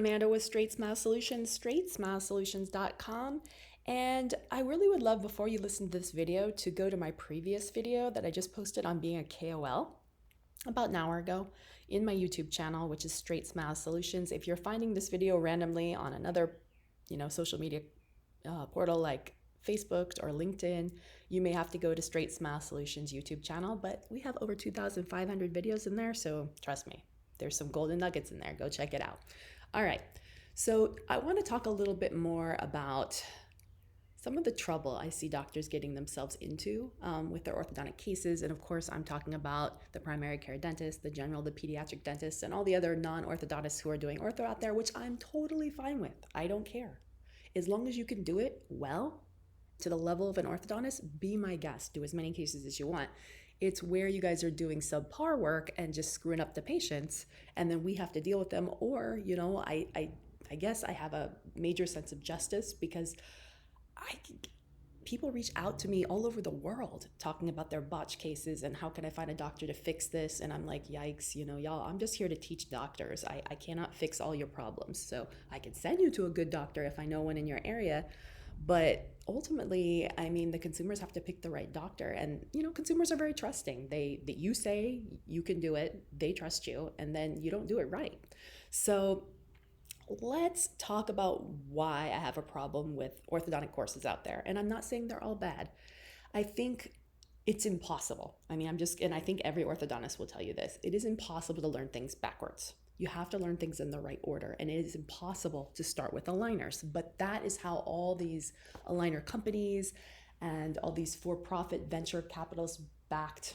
Amanda with Straightsmile Solutions, straightsmilesolutions.com. And I really would love, before you listen to this video, to go to my previous video that I just posted on being a KOL about an hour ago in my YouTube channel, which is Straightsmile Solutions. If you're finding this video randomly on another, social media portal like Facebook or LinkedIn, you may have to go to Straightsmile Solutions YouTube channel, but we have over 2,500 videos in there, so trust me, there's some golden nuggets in there. Go check it out. All right, so I want to talk a little bit more about some of the trouble I see doctors getting themselves into with their orthodontic cases. And of course, I'm talking about the primary care dentist, the general, the pediatric dentist, and all the other non-orthodontists who are doing ortho out there, which I'm totally fine with. I don't care. As long as you can do it well, to the level of an orthodontist, be my guest. Do as many cases as you want. It's where you guys are doing subpar work and just screwing up the patients, and then we have to deal with them. Or, I guess I have a major sense of justice because people reach out to me all over the world talking about their botch cases and how can I find a doctor to fix this? And I'm like, yikes, y'all, I'm just here to teach doctors. I cannot fix all your problems. So I can send you to a good doctor if I know one in your area. But ultimately, the consumers have to pick the right doctor. And, consumers are very trusting. You say you can do it, they trust you, and then you don't do it right. So let's talk about why I have a problem with orthodontic courses out there. And I'm not saying they're all bad. I think it's impossible. And I think every orthodontist will tell you this. It is impossible to learn things backwards. You have to learn things in the right order, and it is impossible to start with aligners. But that is how all these aligner companies and all these for-profit venture capitalist backed,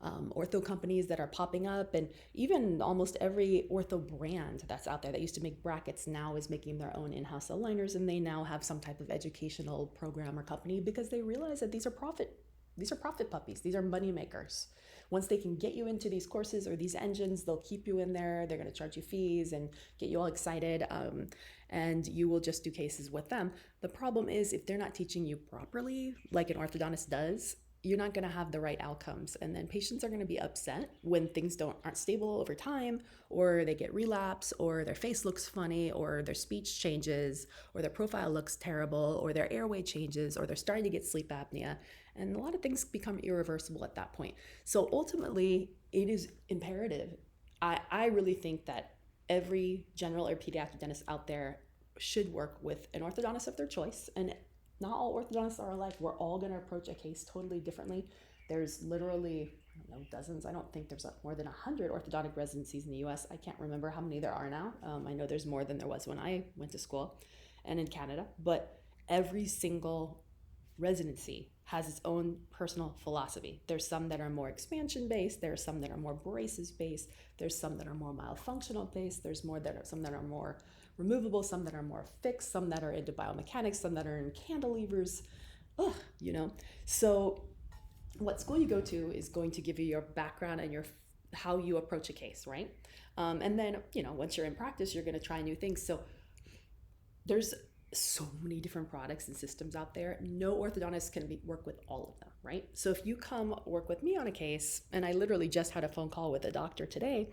ortho companies that are popping up, and even almost every ortho brand that's out there that used to make brackets now is making their own in-house aligners, and they now have some type of educational program or company because they realize that these are profit puppies. These are money makers. Once they can get you into these courses or these engines, they'll keep you in there. They're going to charge you fees and get you all excited, and you will just do cases with them. The problem is if they're not teaching you properly, like an orthodontist does, you're not going to have the right outcomes. And then patients are going to be upset when things aren't stable over time, or they get relapse, or their face looks funny, or their speech changes, or their profile looks terrible, or their airway changes, or they're starting to get sleep apnea. And a lot of things become irreversible at that point. So ultimately, it is imperative. I really think that every general or pediatric dentist out there should work with an orthodontist of their choice. And not all orthodontists are alike. We're all going to approach a case totally differently. There's literally, dozens. I don't think there's more than 100 orthodontic residencies in the US. I can't remember how many there are now. I know there's more than there was when I went to school and in Canada. But every single residency has its own personal philosophy. There's some that are more expansion based. There's some that are more braces based. There's some that are more myofunctional based. There's some that are more removable, some that are more fixed, some that are into biomechanics, some that are in cantilevers. So what school you go to is going to give you your background and how you approach a case, right? And then, once you're in practice, you're going to try new things. So there's so many different products and systems out there. No orthodontist can work with all of them, right? So if you come work with me on a case, and I literally just had a phone call with a doctor today,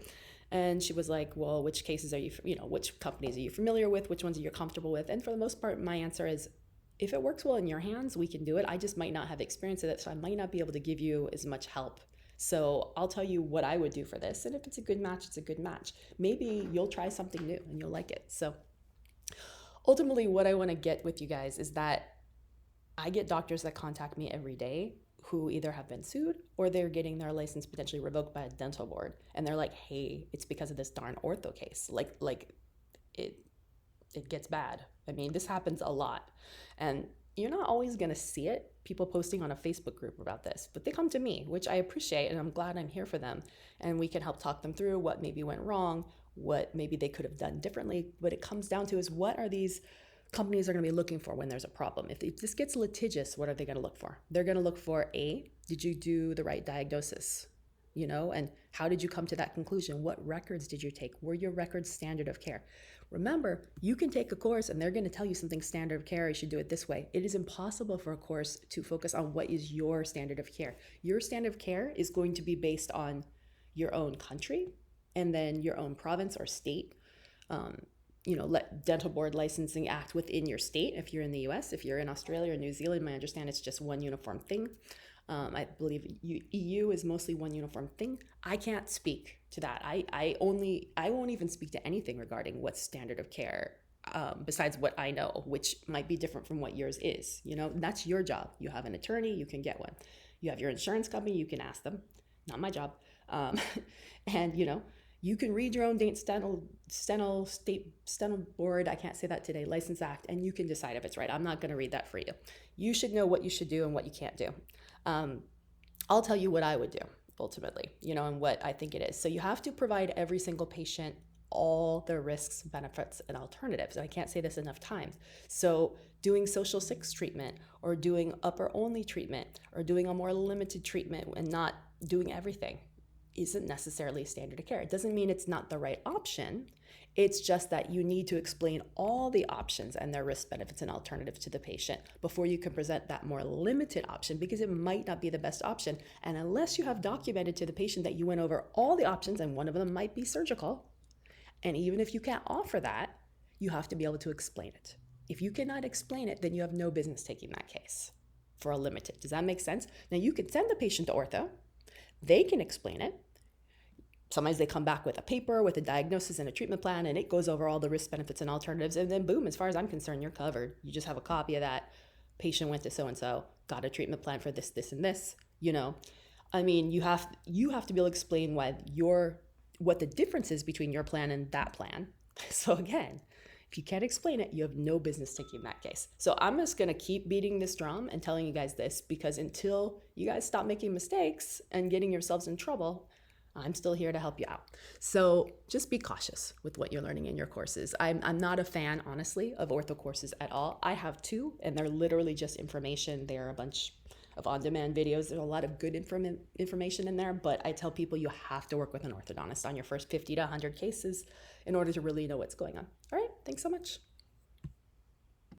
and she was like, well, which cases are which companies are you familiar with? Which ones are you comfortable with? And for the most part, my answer is, if it works well in your hands, we can do it. I just might not have experience with it, so I might not be able to give you as much help. So I'll tell you what I would do for this. And if it's a good match, it's a good match. Maybe you'll try something new and you'll like it. So ultimately, what I want to get with you guys is that I get doctors that contact me every day who either have been sued or they're getting their license potentially revoked by a dental board. And they're like, hey, it's because of this darn ortho case. Like it gets bad. This happens a lot. And you're not always going to see it, people posting on a Facebook group about this, but they come to me, which I appreciate, and I'm glad I'm here for them. And we can help talk them through what maybe went wrong, what maybe they could have done differently. What it comes down to is, what are these companies are going to be looking for when there's a problem? If this gets litigious, what are they going to look for? They're going to look for, did you do the right diagnosis? And how did you come to that conclusion? What records did you take? Were your records standard of care? Remember, you can take a course and they're going to tell you something standard of care. You should do it this way. It is impossible for a course to focus on what is your standard of care. Your standard of care is going to be based on your own country and then your own province or state. Dental Board Licensing Act within your state if you're in the US. If you're in Australia or New Zealand, I understand it's just one uniform thing. I believe EU is mostly one uniform thing. I can't speak to that. I won't even speak to anything regarding what's standard of care, besides what I know, which might be different from what yours is. That's your job. You have an attorney, you can get one. You have your insurance company, you can ask them. Not my job. And you can read your own Dental Board, I can't say that today, License Act, and you can decide if it's right. I'm not going to read that for you. You should know what you should do and what you can't do. I'll tell you what I would do ultimately, and what I think it is. So you have to provide every single patient all their risks, benefits, and alternatives. And I can't say this enough times. So doing social 6 treatment or doing upper only treatment or doing a more limited treatment and not doing everything isn't necessarily standard of care. It doesn't mean it's not the right option. It's just that you need to explain all the options and their risk, benefits, and alternatives to the patient before you can present that more limited option, because it might not be the best option. And unless you have documented to the patient that you went over all the options and one of them might be surgical, and even if you can't offer that, you have to be able to explain it. If you cannot explain it, then you have no business taking that case for a limited. Does that make sense? Now you could send the patient to ortho. They can explain it. Sometimes they come back with a paper with a diagnosis and a treatment plan, and it goes over all the risks, benefits, and alternatives. And then boom, as far as I'm concerned, you're covered. You just have a copy of that. Patient went to so-and-so, got a treatment plan for this, this, and this. I mean, you have to be able to explain what the difference is between your plan and that plan. So again, if you can't explain it, you have no business taking that case. So I'm just going to keep beating this drum and telling you guys this, because until you guys stop making mistakes and getting yourselves in trouble, I'm still here to help you out. So just be cautious with what you're learning in your courses. I'm not a fan, honestly, of ortho courses at all. I have 2, and they're literally just information. They're a bunch of on-demand videos. There's a lot of good information in there, but I tell people you have to work with an orthodontist on your first 50 to 100 cases in order to really know what's going on. All right, thanks so much.